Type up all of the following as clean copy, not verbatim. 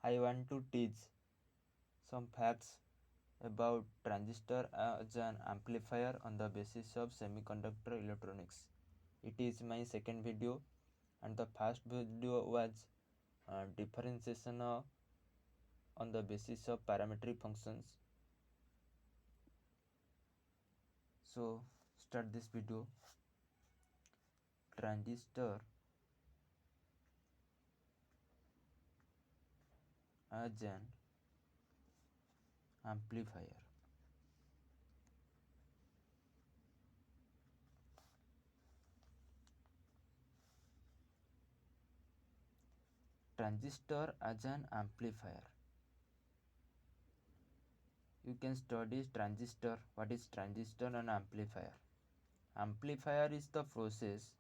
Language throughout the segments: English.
I want to teach some facts about transistor as an amplifier on the basis of semiconductor electronics. It is my second video, and the first video was differentiation on the basis of parametric functions. So start this video. Transistor as an amplifier. Transistor as an amplifier. You can study transistor. What is transistor and amplifier? Amplifier is the process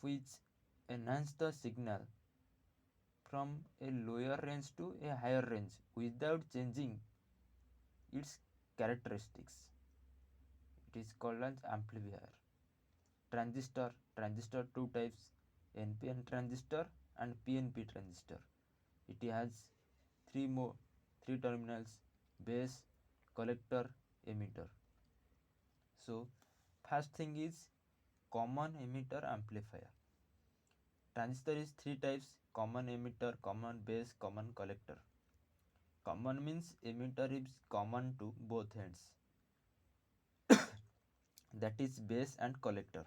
which enhances the signal from a lower range to a higher range without changing its characteristics. It is called as amplifier. Transistor two types, NPN transistor and PNP transistor. It has three terminals: base, collector, emitter. So first thing is common emitter amplifier. Transistor is three types: common emitter, common base, common collector. Common means emitter is common to both ends, that is base and collector.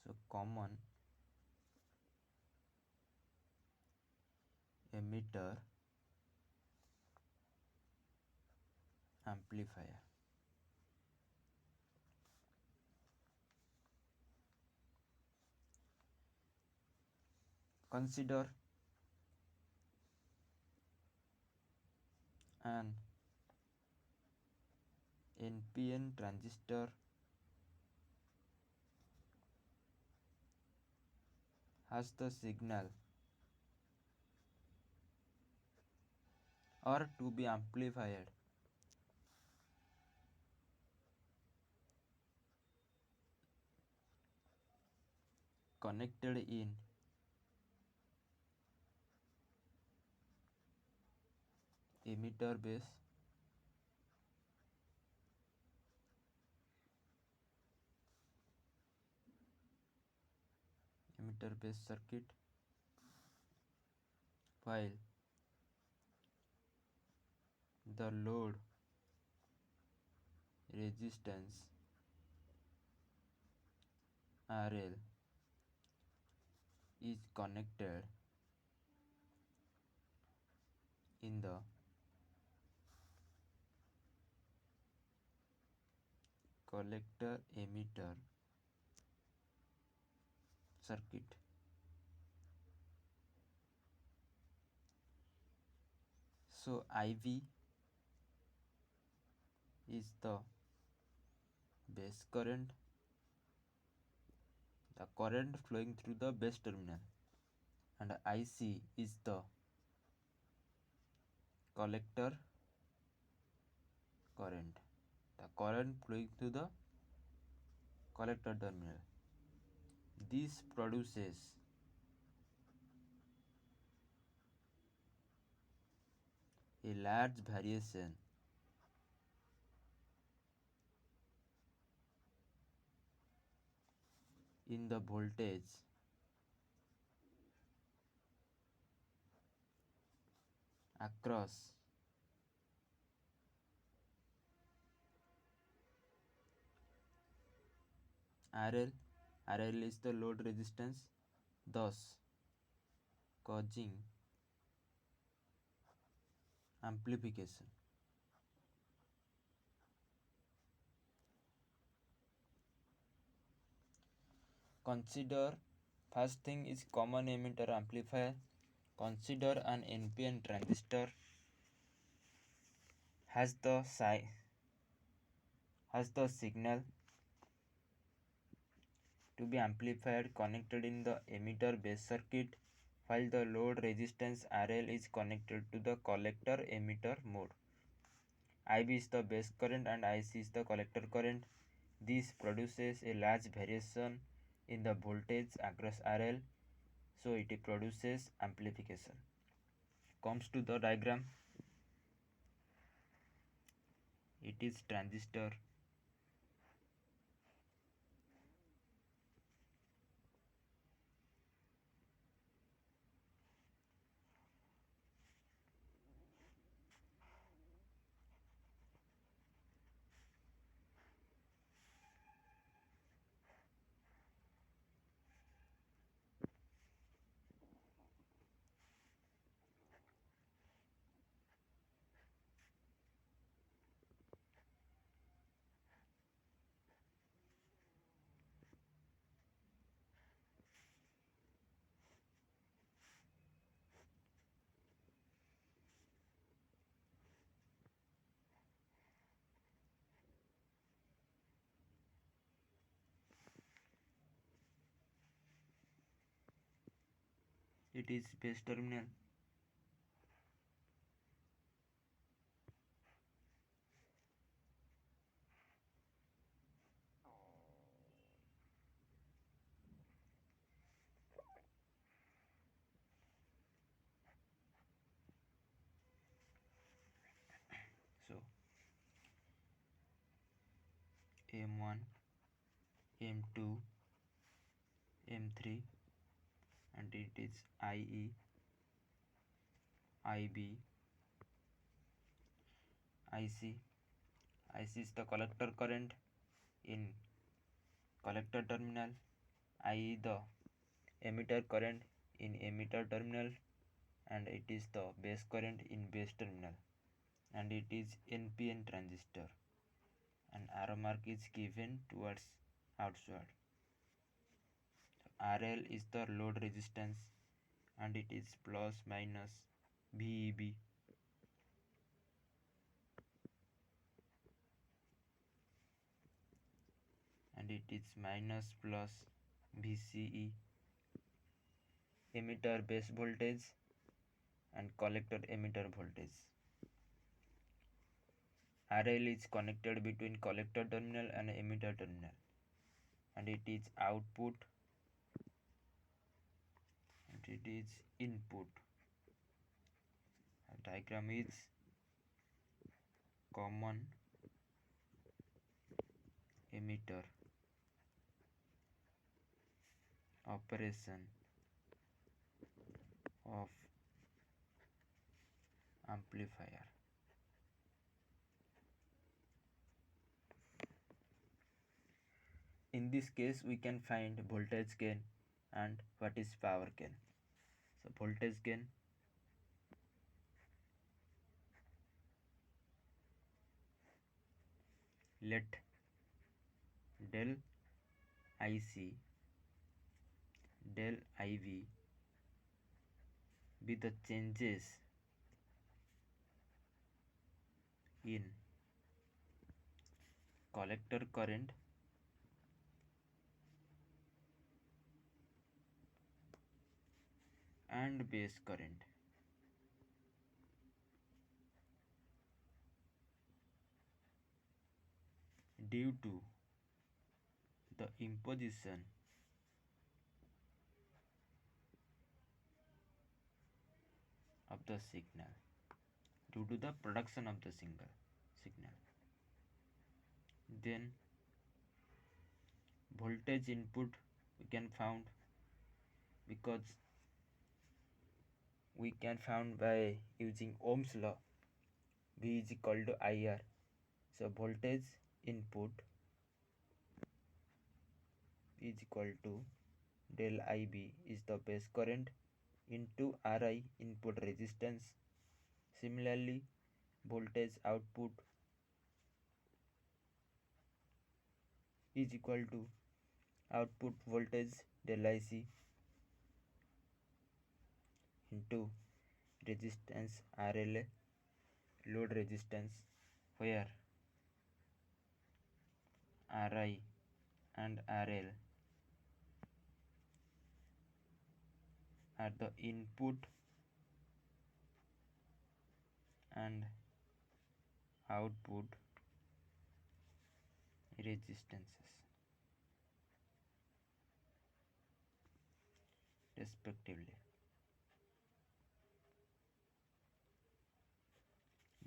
So common emitter amplifier. Consider an NPN transistor has the signal or to be amplified connected in emitter base, circuit, while the load resistance RL is connected in the collector emitter circuit. So IV is the base current, the current flowing through the base terminal, and IC is the collector current, the current flowing through the collector terminal. This produces a large variation in the voltage across RL. RL is the load resistance, thus causing amplification. Consider, first thing is common emitter amplifier. Consider an NPN transistor has the signal to be amplified connected in the emitter base circuit, while the load resistance RL is connected to the collector emitter mode. IB is the base current and IC is the collector current. This produces a large variation in the voltage across RL. so it produces amplification. Comes to the diagram, it is transistor, it is base terminal, so M1, M2, M3, and it is IE, IB, IC. IC is the collector current in collector terminal, IE the emitter current in emitter terminal, and it is the base current in base terminal, and it is NPN transistor. An arrow mark is given towards outside. RL is the load resistance, and it is plus minus VEB. And it is minus plus VCE. Emitter base voltage and collector emitter voltage. RL is connected between collector terminal and emitter terminal, and it is output and it is input. The diagram is common emitter, operation of amplifier. In this case, we can find voltage gain and what is power gain. So voltage gain, let del IC, del IV be the changes in collector current and base current due to the imposition of the signal, due to the production of the signal. Then voltage input we can found, because we can found by using Ohm's law, V is equal to IR. So voltage input is equal to del IB is the base current into RI input resistance. Similarly, voltage output is equal to output voltage del IC into resistance RL, load resistance, where RI and RL are the input and output resistances. respectively.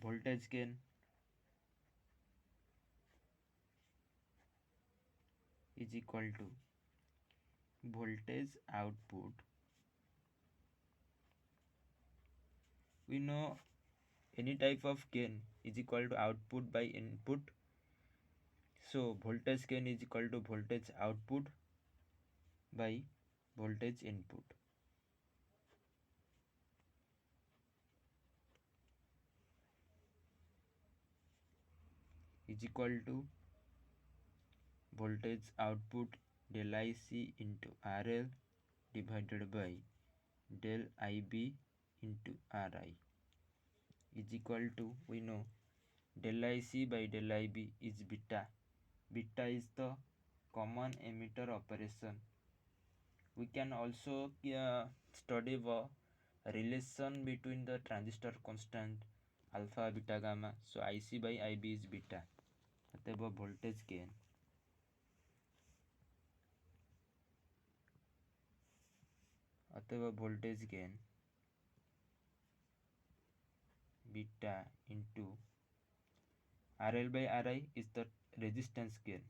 Voltage gain is equal to voltage output. We know any type of gain is equal to output by input. So voltage gain is equal to voltage output by voltage input. Is equal to voltage output del IC into RL divided by del IB into RI is equal to, we know, del IC by del IB is beta. Beta is the common emitter operation. We can also study the relation between the transistor constant alpha, beta, gamma. So IC by IB is beta. अतः voltage gain beta into RL by RI is the resistance gain.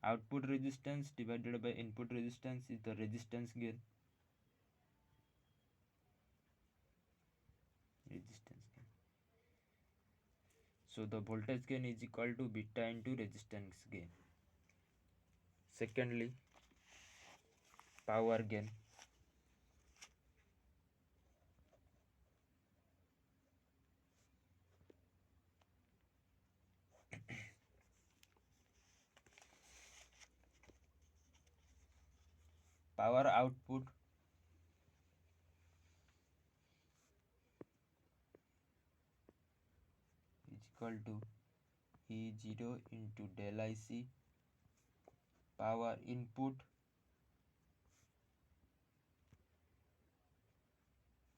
Output resistance divided by input resistance is the resistance gain. So the voltage gain is equal to beta into resistance gain. Secondly, power gain. Power output is equal to E0 into del IC. Power input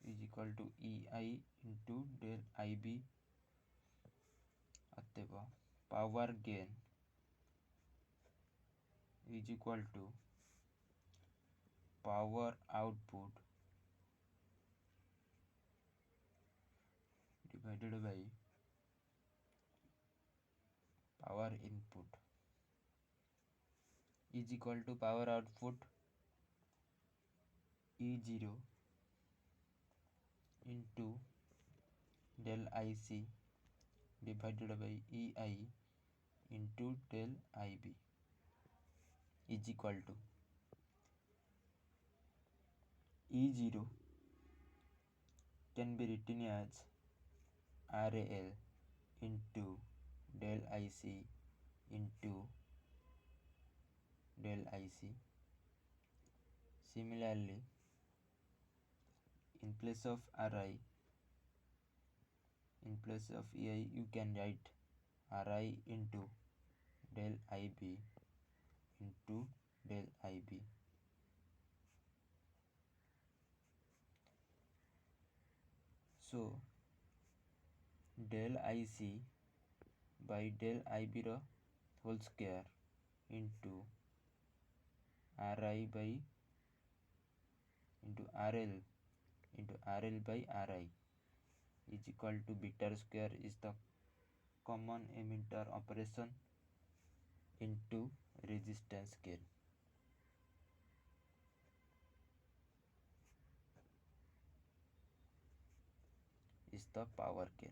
is equal to EI into del IB. अतः power gain is equal to power output divided by power input is equal to power output E0 into del IC divided by EI into del IB is equal to E0 can be written as RAL into del IC into del IC. Similarly, in place of RI, in place of EI, you can write RI into del IB into del IB. So del IC by del IB the whole square into RI by into RL by RI is equal to beta square is the common emitter operation into resistance gain is the power gain.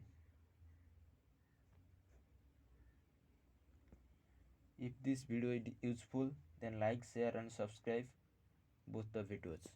If this video is useful, then like, share and subscribe both the videos.